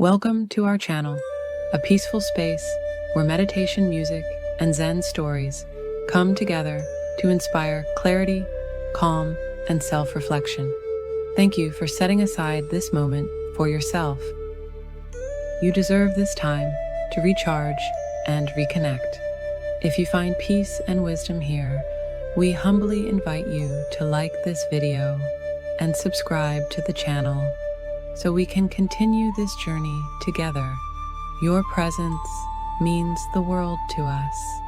Welcome to our channel, a peaceful space where meditation music and Zen stories come together to inspire clarity, calm, and self-reflection. Thank you for setting aside this moment for yourself. You deserve this time to recharge and reconnect. If you find peace and wisdom here, we humbly invite you to like this video and subscribe to the channel so we can continue this journey together. Your presence means the world to us.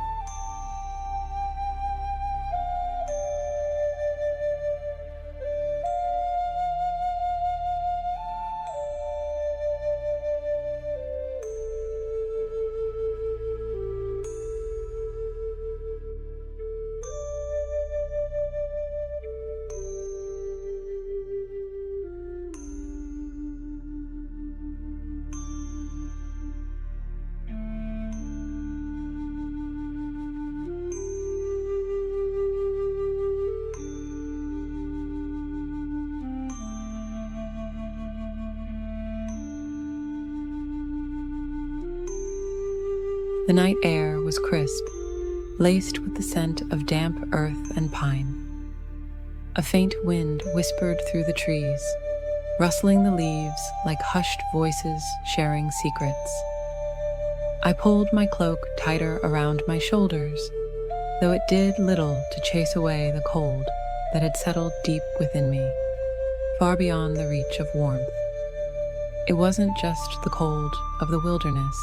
The night air was crisp, laced with the scent of damp earth and pine. A faint wind whispered through the trees, rustling the leaves like hushed voices sharing secrets. I pulled my cloak tighter around my shoulders, though it did little to chase away the cold that had settled deep within me, far beyond the reach of warmth. It wasn't just the cold of the wilderness,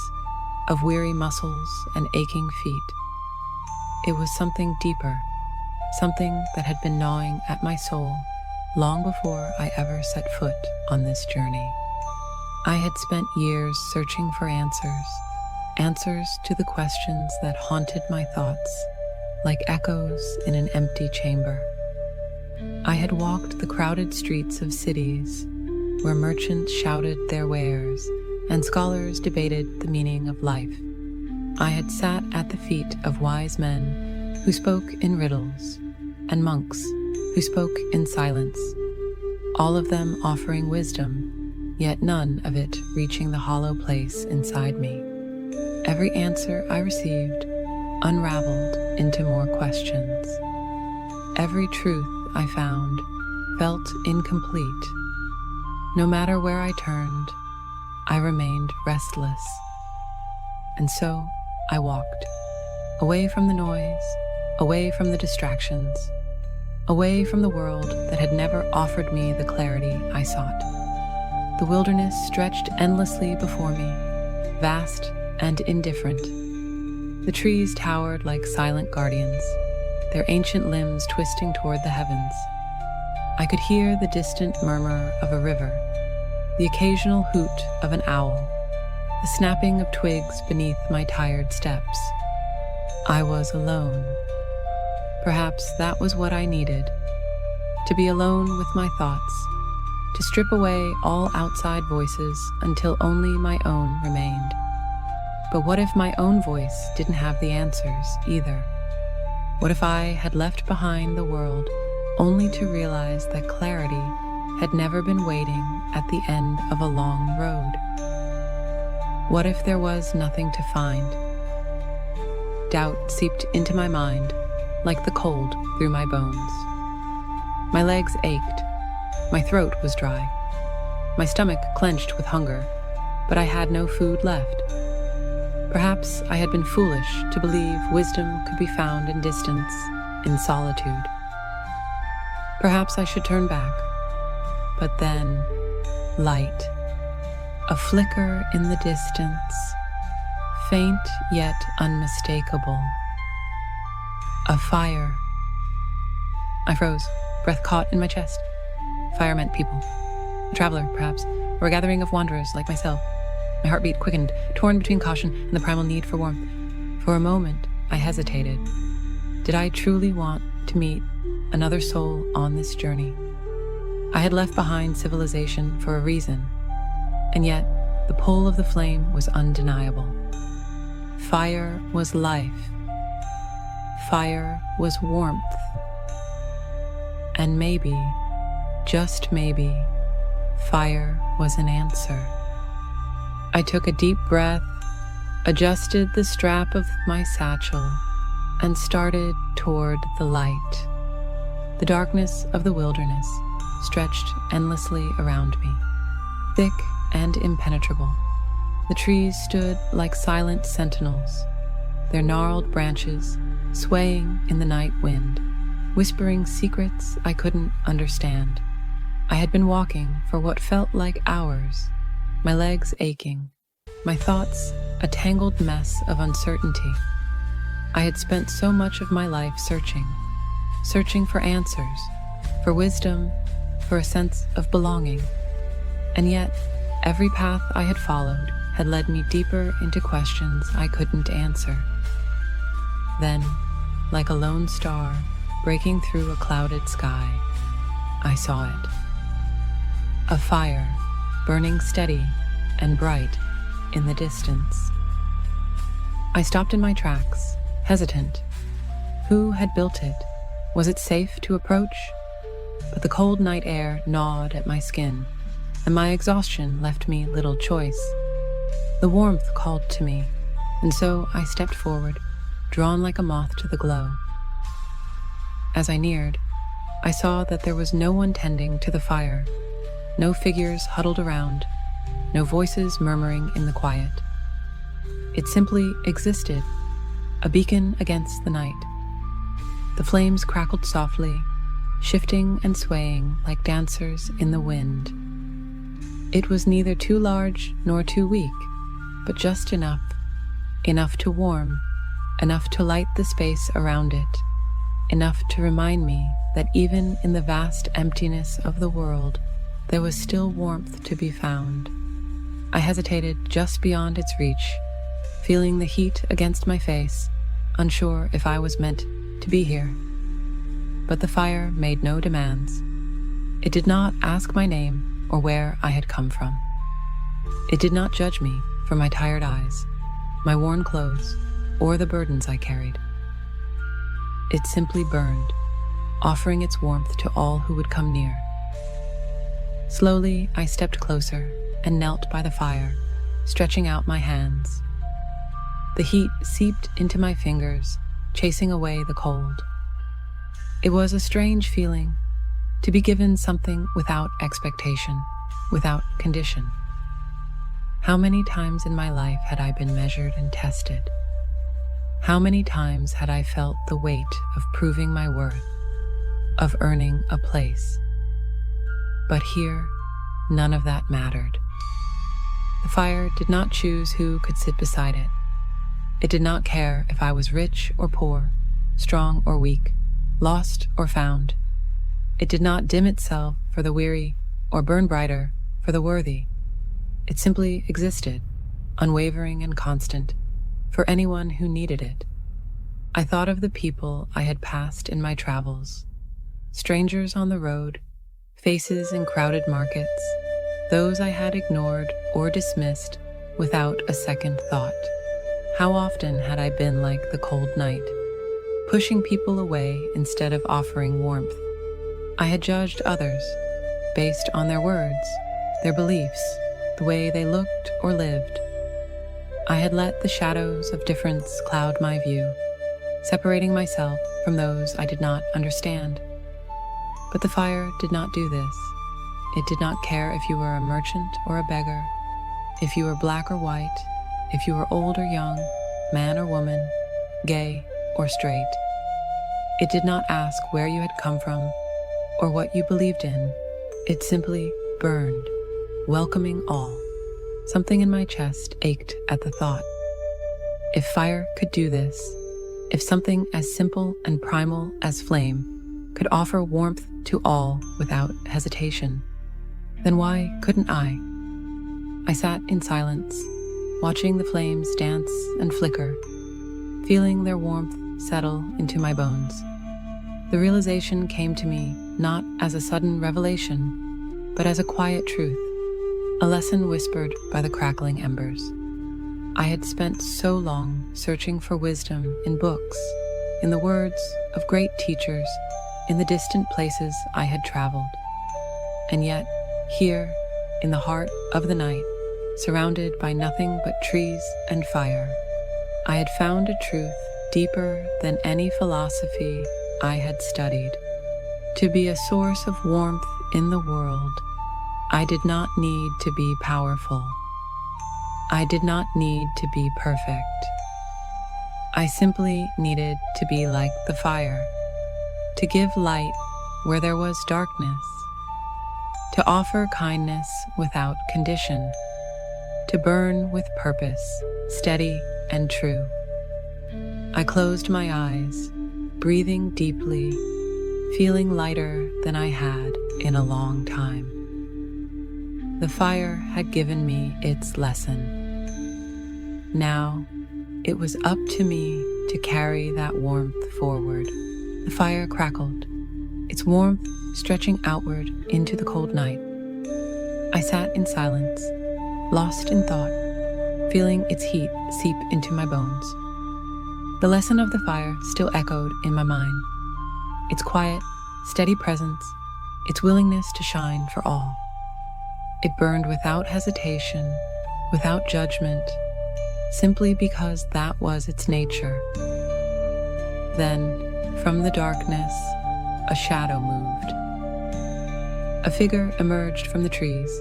of weary muscles and aching feet. It was something deeper, something that had been gnawing at my soul long before I ever set foot on this journey. I had spent years searching for answers to the questions that haunted my thoughts, like echoes in an empty chamber. I had walked the crowded streets of cities where merchants shouted their wares and scholars debated the meaning of life. I had sat at the feet of wise men who spoke in riddles, and monks who spoke in silence, all of them offering wisdom, yet none of it reaching the hollow place inside me. Every answer I received unraveled into more questions. Every truth I found felt incomplete. No matter where I turned, I remained restless. And so I walked, away from the noise, away from the distractions, away from the world that had never offered me the clarity I sought. The wilderness stretched endlessly before me, vast and indifferent. The trees towered like silent guardians, their ancient limbs twisting toward the heavens. I could hear the distant murmur of a river, the occasional hoot of an owl, the snapping of twigs beneath my tired steps. I was alone. Perhaps that was what I needed, to be alone with my thoughts, to strip away all outside voices until only my own remained. But what if my own voice didn't have the answers either? What if I had left behind the world only to realize that clarity had never been waiting at the end of a long road? What if there was nothing to find? Doubt seeped into my mind like the cold through my bones. My legs ached, my throat was dry, my stomach clenched with hunger, but I had no food left. Perhaps I had been foolish to believe wisdom could be found in distance, in solitude. Perhaps I should turn back. But then, light, a flicker in the distance, faint yet unmistakable. A fire. I froze, breath caught in my chest. Fire meant people. A traveler, perhaps, or a gathering of wanderers like myself. My heartbeat quickened, torn between caution and the primal need for warmth. For a moment, I hesitated. Did I truly want to meet another soul on this journey? I had left behind civilization for a reason, and yet the pull of the flame was undeniable. Fire was life. Fire was warmth. And maybe, just maybe, fire was an answer. I took a deep breath, adjusted the strap of my satchel, and started toward the light. The darkness of the wilderness stretched endlessly around me, thick and impenetrable. The trees stood like silent sentinels, their gnarled branches swaying in the night wind, whispering secrets I couldn't understand. I had been walking for what felt like hours, my legs aching, my thoughts a tangled mess of uncertainty. I had spent so much of my life searching for answers, for wisdom, for a sense of belonging. And yet, every path I had followed had led me deeper into questions I couldn't answer. Then, like a lone star breaking through a clouded sky, I saw it. A fire burning steady and bright in the distance. I stopped in my tracks, hesitant. Who had built it? Was it safe to approach? But the cold night air gnawed at my skin, and my exhaustion left me little choice. The warmth called to me, and so I stepped forward, drawn like a moth to the glow. As I neared, I saw that there was no one tending to the fire, no figures huddled around, no voices murmuring in the quiet. It simply existed, a beacon against the night. The flames crackled softly, shifting and swaying like dancers in the wind. It was neither too large nor too weak, but just enough to warm, enough to light the space around it, enough to remind me that even in the vast emptiness of the world, there was still warmth to be found. I hesitated just beyond its reach, feeling the heat against my face, unsure if I was meant to be here. But the fire made no demands. It did not ask my name or where I had come from. It did not judge me for my tired eyes, my worn clothes, or the burdens I carried. It simply burned, offering its warmth to all who would come near. Slowly, I stepped closer and knelt by the fire, stretching out my hands. The heat seeped into my fingers, chasing away the cold. It was a strange feeling to be given something without expectation, without condition. How many times in my life had I been measured and tested? How many times had I felt the weight of proving my worth, of earning a place? But here, none of that mattered. The fire did not choose who could sit beside it. It did not care if I was rich or poor, strong or weak, lost or found. It did not dim itself for the weary or burn brighter for the worthy. It simply existed, unwavering and constant, for anyone who needed it. I thought of the people I had passed in my travels, strangers on the road, faces in crowded markets, those I had ignored or dismissed without a second thought. How often had I been like the cold night, pushing people away instead of offering warmth? I had judged others based on their words, their beliefs, the way they looked or lived. I had let the shadows of difference cloud my view, separating myself from those I did not understand. But the fire did not do this. It did not care if you were a merchant or a beggar, if you were black or white, if you were old or young, man or woman, gay or straight. It did not ask where you had come from or what you believed in. It simply burned, welcoming all. Something in my chest ached at the thought. If fire could do this, if something as simple and primal as flame could offer warmth to all without hesitation, then why couldn't I? I sat in silence, watching the flames dance and flicker, feeling their warmth settle into my bones. The realization came to me not as a sudden revelation, but as a quiet truth, a lesson whispered by the crackling embers. I had spent so long searching for wisdom in books, in the words of great teachers, in the distant places I had traveled. And yet, here, in the heart of the night, surrounded by nothing but trees and fire. I had found a truth deeper than any philosophy I had studied. To be a source of warmth in the world, I did not need to be powerful. I did not need to be perfect. I simply needed to be like the fire, to give light where there was darkness, to offer kindness without condition, to burn with purpose, steady and true. I closed my eyes, breathing deeply, feeling lighter than I had in a long time. The fire had given me its lesson. Now, it was up to me to carry that warmth forward. The fire crackled, its warmth stretching outward into the cold night. I sat in silence, lost in thought, feeling its heat seep into my bones. The lesson of the fire still echoed in my mind. Its quiet, steady presence, its willingness to shine for all. It burned without hesitation, without judgment, simply because that was its nature. Then, from the darkness, a shadow moved. A figure emerged from the trees,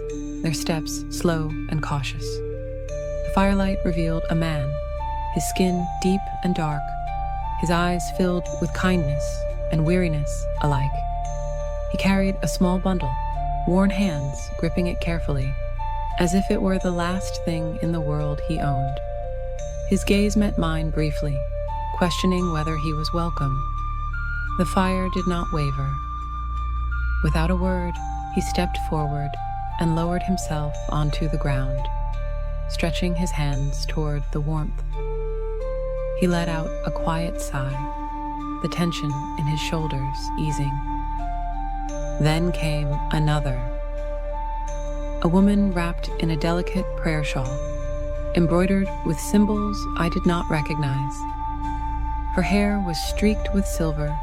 their steps slow and cautious. The firelight revealed a man, his skin deep and dark, his eyes filled with kindness and weariness alike. He carried a small bundle, worn hands gripping it carefully, as if it were the last thing in the world he owned. His gaze met mine briefly, questioning whether he was welcome. The fire did not waver. Without a word, he stepped forward and lowered himself onto the ground, stretching his hands toward the warmth. He let out a quiet sigh, the tension in his shoulders easing. Then came another. A woman wrapped in a delicate prayer shawl, embroidered with symbols I did not recognize. Her hair was streaked with silver,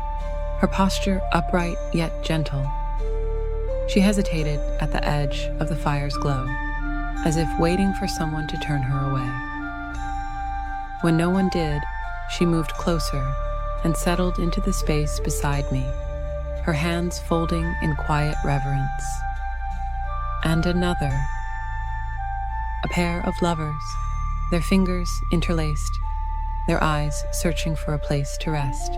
her posture upright yet gentle. She hesitated at the edge of the fire's glow, as if waiting for someone to turn her away. When no one did, she moved closer and settled into the space beside me, her hands folding in quiet reverence. And another. A pair of lovers, their fingers interlaced, their eyes searching for a place to rest.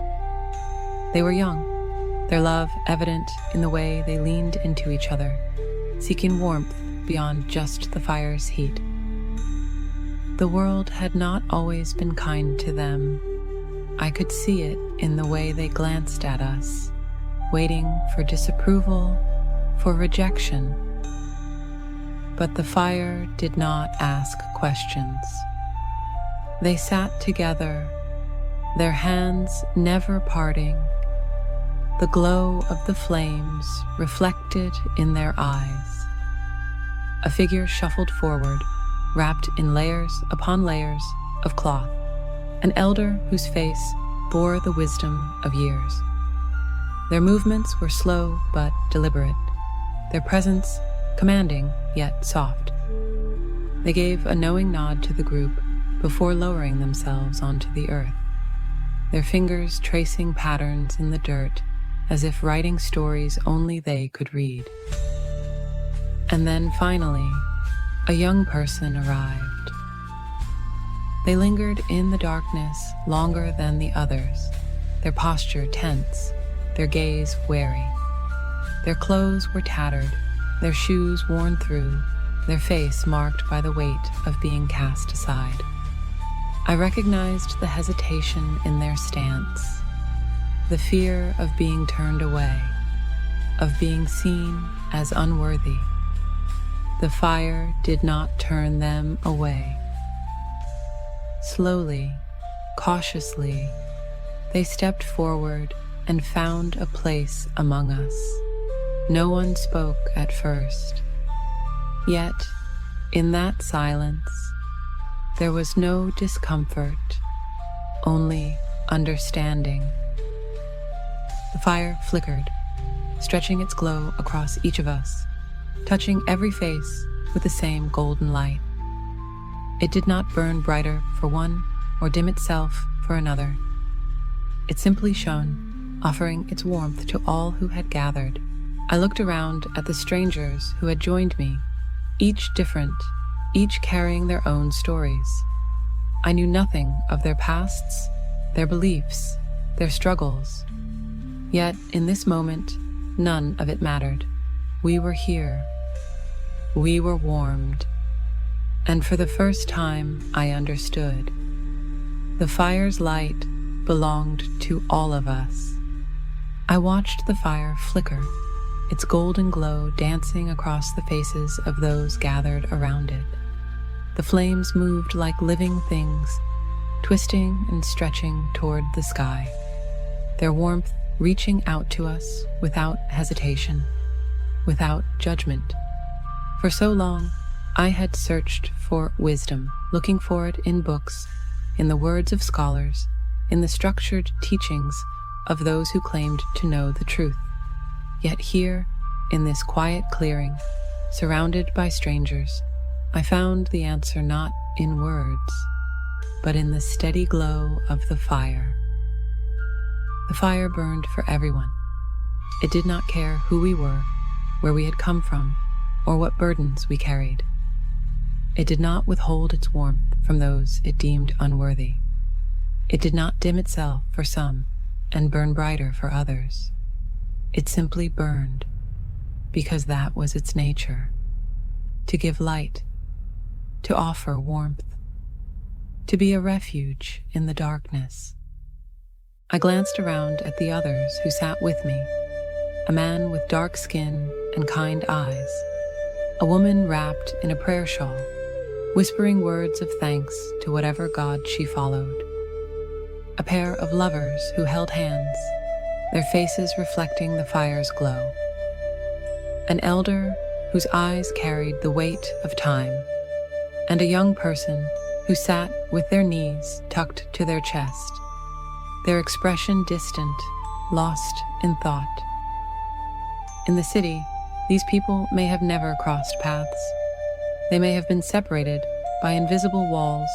They were young, their love evident in the way they leaned into each other, seeking warmth beyond just the fire's heat. The world had not always been kind to them. I could see it in the way they glanced at us, waiting for disapproval, for rejection. But the fire did not ask questions. They sat together, their hands never parting, the glow of the flames reflected in their eyes. A figure shuffled forward, wrapped in layers upon layers of cloth, an elder whose face bore the wisdom of years. Their movements were slow but deliberate, their presence commanding yet soft. They gave a knowing nod to the group before lowering themselves onto the earth, their fingers tracing patterns in the dirt as if writing stories only they could read. And then finally, a young person arrived. They lingered in the darkness longer than the others, their posture tense, their gaze wary. Their clothes were tattered, their shoes worn through, their face marked by the weight of being cast aside. I recognized the hesitation in their stance, the fear of being turned away, of being seen as unworthy. The fire did not turn them away. Slowly, cautiously, they stepped forward and found a place among us. No one spoke at first. Yet, in that silence, there was no discomfort, only understanding. The fire flickered, stretching its glow across each of us, touching every face with the same golden light. It did not burn brighter for one or dim itself for another. It simply shone, offering its warmth to all who had gathered. I looked around at the strangers who had joined me, each different, each carrying their own stories. I knew nothing of their pasts, their beliefs, their struggles. Yet, in this moment, none of it mattered. We were here. We were warmed. And for the first time, I understood. The fire's light belonged to all of us. I watched the fire flicker, its golden glow dancing across the faces of those gathered around it. The flames moved like living things, twisting and stretching toward the sky, their warmth reaching out to us without hesitation, without judgment. For so long, I had searched for wisdom, looking for it in books, in the words of scholars, in the structured teachings of those who claimed to know the truth. Yet here, in this quiet clearing, surrounded by strangers, I found the answer not in words, but in the steady glow of the fire. The fire burned for everyone. It did not care who we were, where we had come from, or what burdens we carried. It did not withhold its warmth from those it deemed unworthy. It did not dim itself for some and burn brighter for others. It simply burned, because that was its nature, to give light, to offer warmth, to be a refuge in the darkness. I glanced around at the others who sat with me, a man with dark skin and kind eyes, a woman wrapped in a prayer shawl, whispering words of thanks to whatever God she followed, a pair of lovers who held hands, their faces reflecting the fire's glow, an elder whose eyes carried the weight of time, and a young person who sat with their knees tucked to their chest, their expression distant, lost in thought. In the city, these people may have never crossed paths. They may have been separated by invisible walls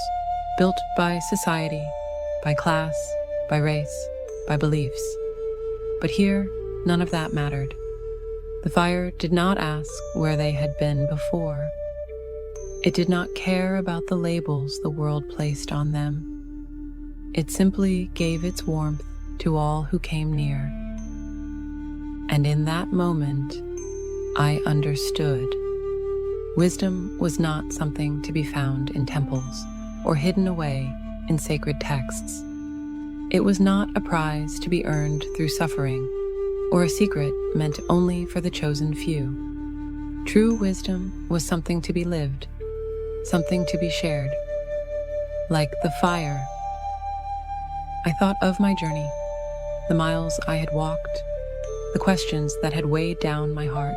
built by society, by class, by race, by beliefs. But here, none of that mattered. The fire did not ask where they had been before. It did not care about the labels the world placed on them. It simply gave its warmth to all who came near. And in that moment, I understood. Wisdom was not something to be found in temples or hidden away in sacred texts. It was not a prize to be earned through suffering or a secret meant only for the chosen few. True wisdom was something to be lived, something to be shared. Like the fire, I thought of my journey, the miles I had walked, the questions that had weighed down my heart.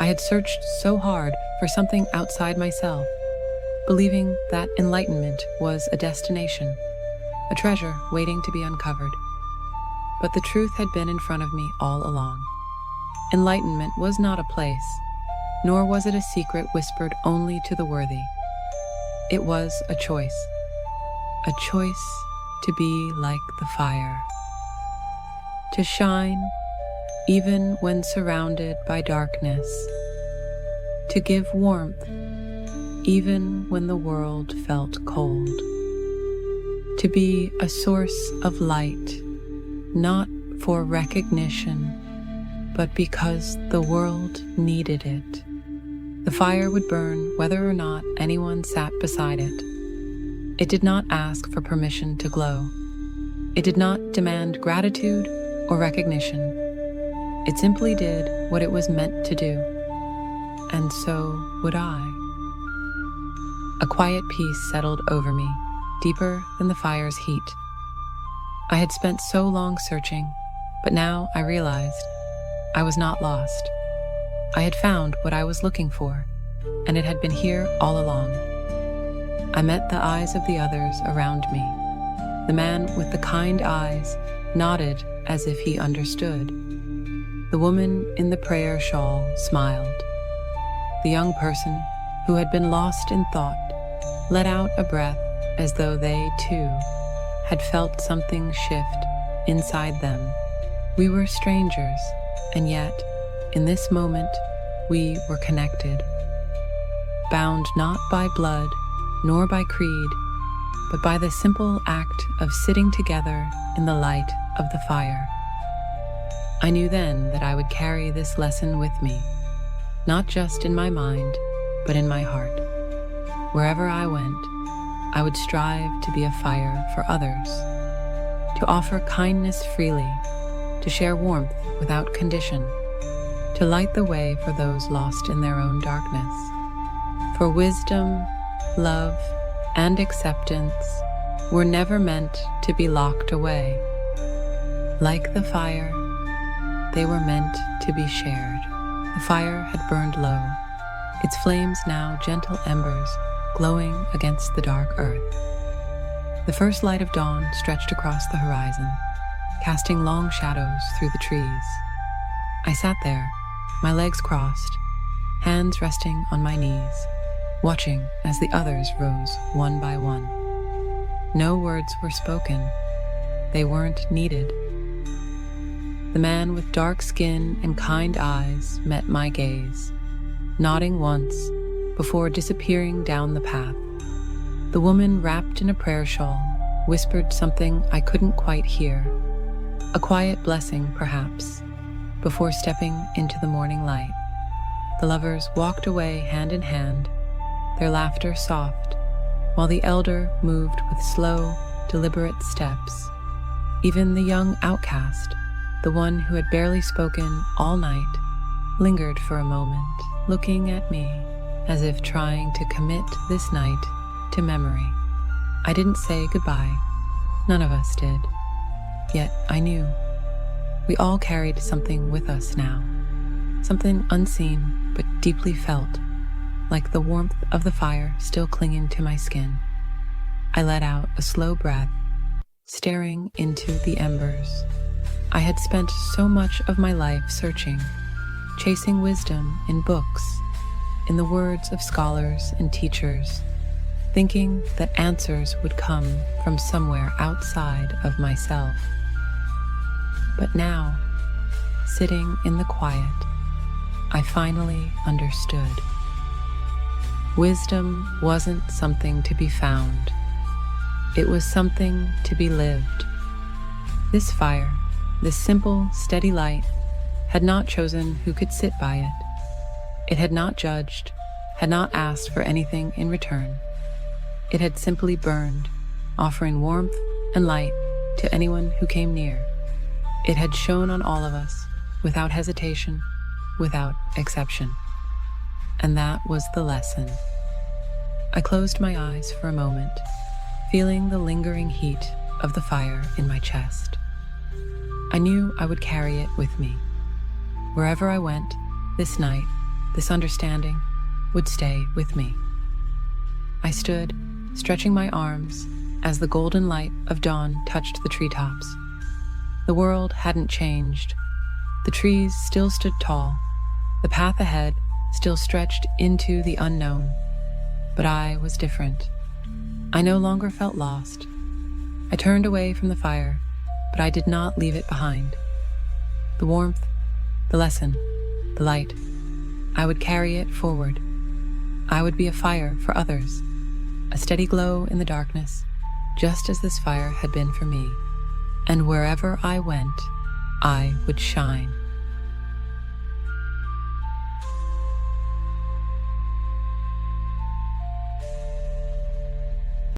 I had searched so hard for something outside myself, believing that enlightenment was a destination, a treasure waiting to be uncovered. But the truth had been in front of me all along. Enlightenment was not a place, nor was it a secret whispered only to the worthy. It was a choice to be like the fire, to shine even when surrounded by darkness, to give warmth even when the world felt cold, to be a source of light, not for recognition, but because the world needed it. The fire would burn whether or not anyone sat beside it. It did not ask for permission to glow. It did not demand gratitude or recognition. It simply did what it was meant to do. And so would I. A quiet peace settled over me, deeper than the fire's heat. I had spent so long searching, but now I realized I was not lost. I had found what I was looking for, and it had been here all along. I met the eyes of the others around me. The man with the kind eyes nodded as if he understood. The woman in the prayer shawl smiled. The young person who had been lost in thought let out a breath as though they, too, had felt something shift inside them. We were strangers, and yet, in this moment, we were connected, bound not by blood nor by creed, but by the simple act of sitting together in the light of the fire. I knew then that I would carry this lesson with me, not just in my mind, but in my heart. Wherever I went, I would strive to be a fire for others, to offer kindness freely, to share warmth without condition, to light the way for those lost in their own darkness. For wisdom, love, and acceptance were never meant to be locked away. Like the fire, they were meant to be shared. The fire had burned low, its flames now gentle embers glowing against the dark earth. The first light of dawn stretched across the horizon, casting long shadows through the trees. I sat there, my legs crossed, hands resting on my knees, watching as the others rose one by one. No words were spoken. They weren't needed. The man with dark skin and kind eyes met my gaze, nodding once before disappearing down the path. The woman wrapped in a prayer shawl whispered something I couldn't quite hear, a quiet blessing perhaps, before stepping into the morning light. The lovers walked away hand in hand, their laughter soft, while the elder moved with slow, deliberate steps. Even the young outcast, the one who had barely spoken all night, lingered for a moment, looking at me as if trying to commit this night to memory. I didn't say goodbye. None of us did. Yet I knew. We all carried something with us now, something unseen but deeply felt, like the warmth of the fire still clinging to my skin. I let out a slow breath, staring into the embers. I had spent so much of my life searching, chasing wisdom in books, in the words of scholars and teachers, thinking that answers would come from somewhere outside of myself. But now, sitting in the quiet, I finally understood. Wisdom wasn't something to be found. It was something to be lived. This fire, this simple, steady light, had not chosen who could sit by it. It had not judged, had not asked for anything in return. It had simply burned, offering warmth and light to anyone who came near. It had shone on all of us, without hesitation, without exception. And that was the lesson. I closed my eyes for a moment, feeling the lingering heat of the fire in my chest. I knew I would carry it with me. Wherever I went, this night, this understanding would stay with me. I stood, stretching my arms as the golden light of dawn touched the treetops. The world hadn't changed. The trees still stood tall. The path ahead still stretched into the unknown. But I was different. I no longer felt lost. I turned away from the fire, but I did not leave it behind. The warmth, the lesson, the light, I would carry it forward. I would be a fire for others, a steady glow in the darkness, just as this fire had been for me. And wherever I went, I would shine.